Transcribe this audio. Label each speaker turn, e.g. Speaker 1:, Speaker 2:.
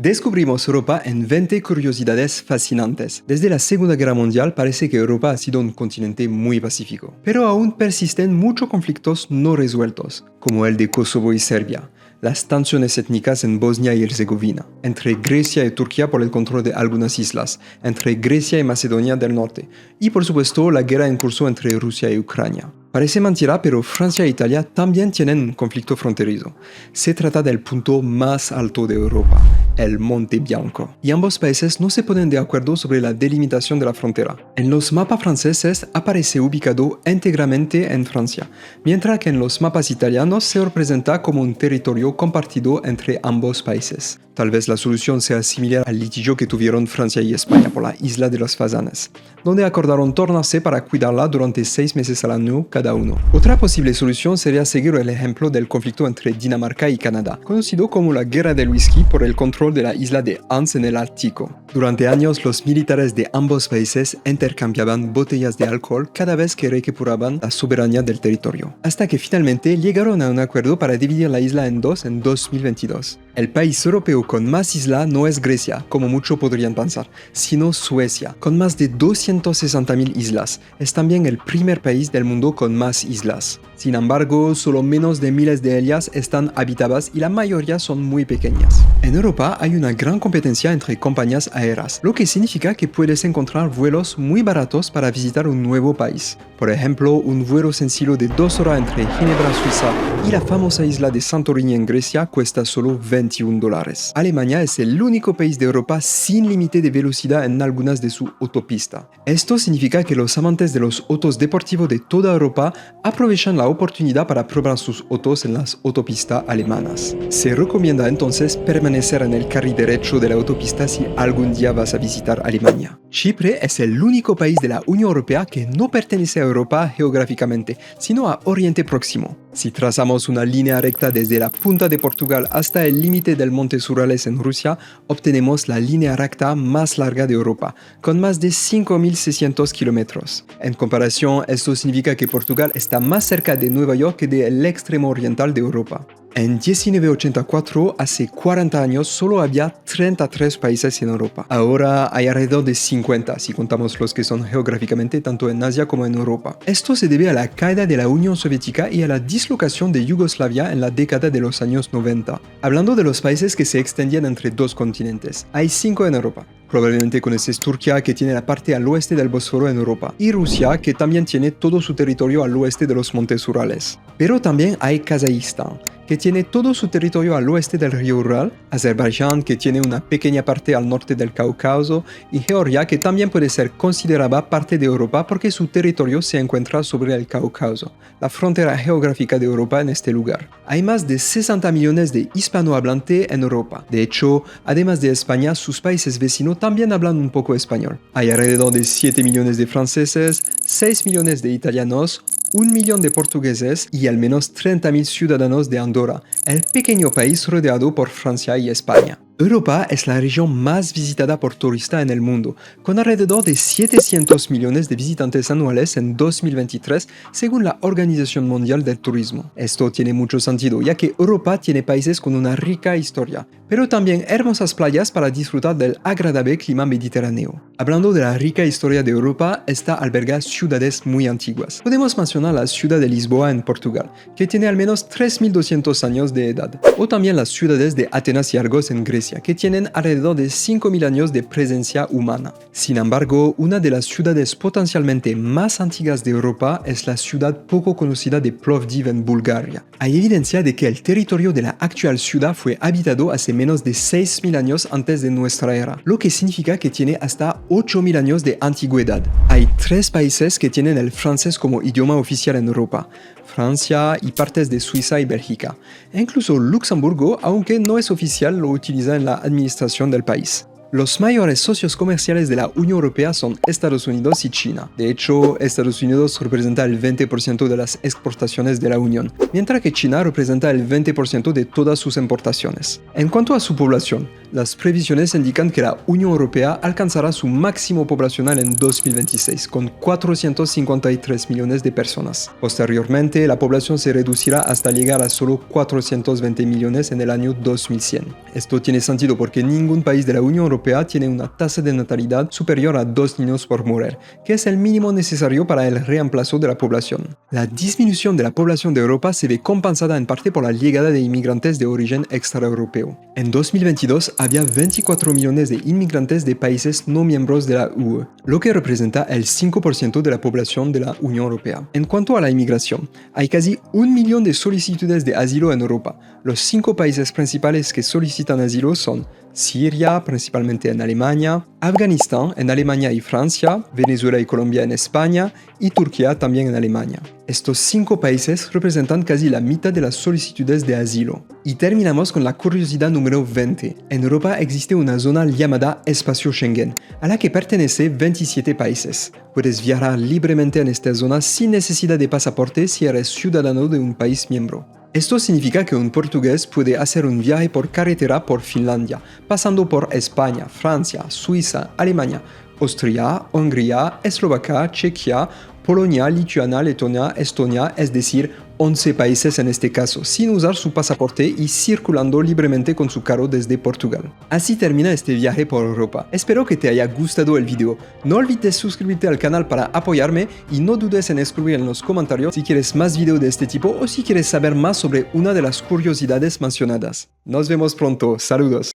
Speaker 1: Descubrimos Europa en 20 curiosidades fascinantes. Desde la Segunda Guerra Mundial parece que Europa ha sido un continente muy pacífico, pero aún persisten muchos conflictos no resueltos, como el de Kosovo y Serbia, las tensiones étnicas en Bosnia y Herzegovina, entre Grecia y Turquía por el control de algunas islas, entre Grecia y Macedonia del Norte, y por supuesto la guerra en curso entre Rusia y Ucrania. Parece mentira, pero Francia e Italia también tienen un conflicto fronterizo. Se trata del punto más alto de Europa, el Monte Bianco. Y ambos países no se ponen de acuerdo sobre la delimitación de la frontera. En los mapas franceses aparece ubicado íntegramente en Francia, mientras que en los mapas italianos se representa como un territorio compartido entre ambos países. Tal vez la solución sea similar al litigio que tuvieron Francia y España por la isla de los Fazanes, donde acordaron tornarse para cuidarla durante 6 meses al año cada uno. Otra posible solución sería seguir el ejemplo del conflicto entre Dinamarca y Canadá, conocido como la Guerra del Whisky por el control de la isla de Hans en el Ártico. Durante años, los militares de ambos países intercambiaban botellas de alcohol cada vez que recuperaban la soberanía del territorio, hasta que finalmente llegaron a un acuerdo para dividir la isla en dos en 2022. El país europeo con más islas no es Grecia, como muchos podrían pensar, sino Suecia, con más de 260.000 islas. Es también el primer país del mundo con más islas. Sin embargo, solo menos de miles de ellas están habitadas y la mayoría son muy pequeñas. En Europa hay una gran competencia entre compañías aéreas, lo que significa que puedes encontrar vuelos muy baratos para visitar un nuevo país. Por ejemplo, un vuelo sencillo de 2 horas entre Ginebra, Suiza, y la famosa isla de Santorini en Grecia cuesta solo $21. Alemania es el único país de Europa sin límite de velocidad en algunas de sus autopistas. Esto significa que los amantes de los autos deportivos de toda Europa aprovechan la oportunidad para probar sus autos en las autopistas alemanas. Se recomienda entonces permanecer en el carril derecho de la autopista si algún día vas a visitar Alemania. Chipre es el único país de la Unión Europea que no pertenece a Europa geográficamente, sino a Oriente Próximo. Si trazamos una línea recta desde la punta de Portugal hasta el límite del Montes Urales en Rusia, obtenemos la línea recta más larga de Europa, con más de 5.600 kilómetros. En comparación, esto significa que Portugal está más cerca de Nueva York que del extremo oriental de Europa. En 1984, hace 40 años, solo había 33 países en Europa. Ahora hay alrededor de 50, si contamos los que son geográficamente tanto en Asia como en Europa. Esto se debe a la caída de la Unión Soviética y a la dislocación de Yugoslavia en la década de los años 90. Hablando de los países que se extendían entre dos continentes, hay 5 en Europa. Probablemente conoces Turquía, que tiene la parte al oeste del Bósforo en Europa, y Rusia, que también tiene todo su territorio al oeste de los Montes Urales. Pero también hay Kazajistán, que tiene todo su territorio al oeste del río Ural, Azerbaiyán, que tiene una pequeña parte al norte del Cáucaso, y Georgia, que también puede ser considerada parte de Europa porque su territorio se encuentra sobre el Cáucaso, la frontera geográfica de Europa en este lugar. Hay más de 60 millones de hispanohablantes en Europa. De hecho, además de España, sus países vecinos también hablan un poco español. Hay alrededor de 7 millones de franceses, 6 millones de italianos, 1 millón de portugueses y al menos 30.000 ciudadanos de Andorra, el pequeño país rodeado por Francia y España. Europa es la región más visitada por turistas en el mundo, con alrededor de 700 millones de visitantes anuales en 2023, según la Organización Mundial del Turismo. Esto tiene mucho sentido, ya que Europa tiene países con una rica historia, pero también hermosas playas para disfrutar del agradable clima mediterráneo. Hablando de la rica historia de Europa, esta alberga ciudades muy antiguas. Podemos mencionar la ciudad de Lisboa en Portugal, que tiene al menos 3.200 años de edad, o también las ciudades de Atenas y Argos en Grecia, que tienen alrededor de 5.000 años de presencia humana. Sin embargo, una de las ciudades potencialmente más antiguas de Europa es la ciudad poco conocida de Plovdiv en Bulgaria. Hay evidencia de que el territorio de la actual ciudad fue habitado hace menos de 6.000 años antes de nuestra era, lo que significa que tiene hasta 8.000 años de antigüedad. Hay 3 países que tienen el francés como idioma oficial en Europa: Francia y partes de Suiza y Bélgica. E incluso Luxemburgo, aunque no es oficial, lo utiliza en la administración del país. Los mayores socios comerciales de la Unión Europea son Estados Unidos y China. De hecho, Estados Unidos representa el 20% de las exportaciones de la Unión, mientras que China representa el 20% de todas sus importaciones. En cuanto a su población, las previsiones indican que la Unión Europea alcanzará su máximo poblacional en 2026, con 453 millones de personas. Posteriormente, la población se reducirá hasta llegar a solo 420 millones en el año 2100. Esto tiene sentido porque ningún país de la Unión Europea tiene una tasa de natalidad superior a 2 niños por mujer, que es el mínimo necesario para el reemplazo de la población. La disminución de la población de Europa se ve compensada en parte por la llegada de inmigrantes de origen extraeuropeo. En 2022 había 24 millones de inmigrantes de países no miembros de la UE, lo que representa el 5% de la población de la Unión Europea. En cuanto a la inmigración, hay casi 1 millón de solicitudes de asilo en Europa. Los 5 países principales que solicitan asilo son Siria, principalmente en Alemania, Afganistán en Alemania y Francia, Venezuela y Colombia en España y Turquía también en Alemania. Estos 5 países representan casi la mitad de las solicitudes de asilo. Y terminamos con la curiosidad número 20. En Europa existe una zona llamada Espacio Schengen, a la que pertenece 27 países. Puedes viajar libremente en esta zona sin necesidad de pasaporte si eres ciudadano de un país miembro. Esto significa que un portugués puede hacer un viaje por carretera por Finlandia, pasando por España, Francia, Suiza, Alemania, Austria, Hungría, Eslovaquia, Chequia, Polonia, Lituania, Letonia, Estonia, es decir, 11 países en este caso, sin usar su pasaporte y circulando libremente con su carro desde Portugal. Así termina este viaje por Europa. Espero que te haya gustado el video. No olvides suscribirte al canal para apoyarme y no dudes en escribir en los comentarios si quieres más videos de este tipo o si quieres saber más sobre una de las curiosidades mencionadas. Nos vemos pronto. Saludos.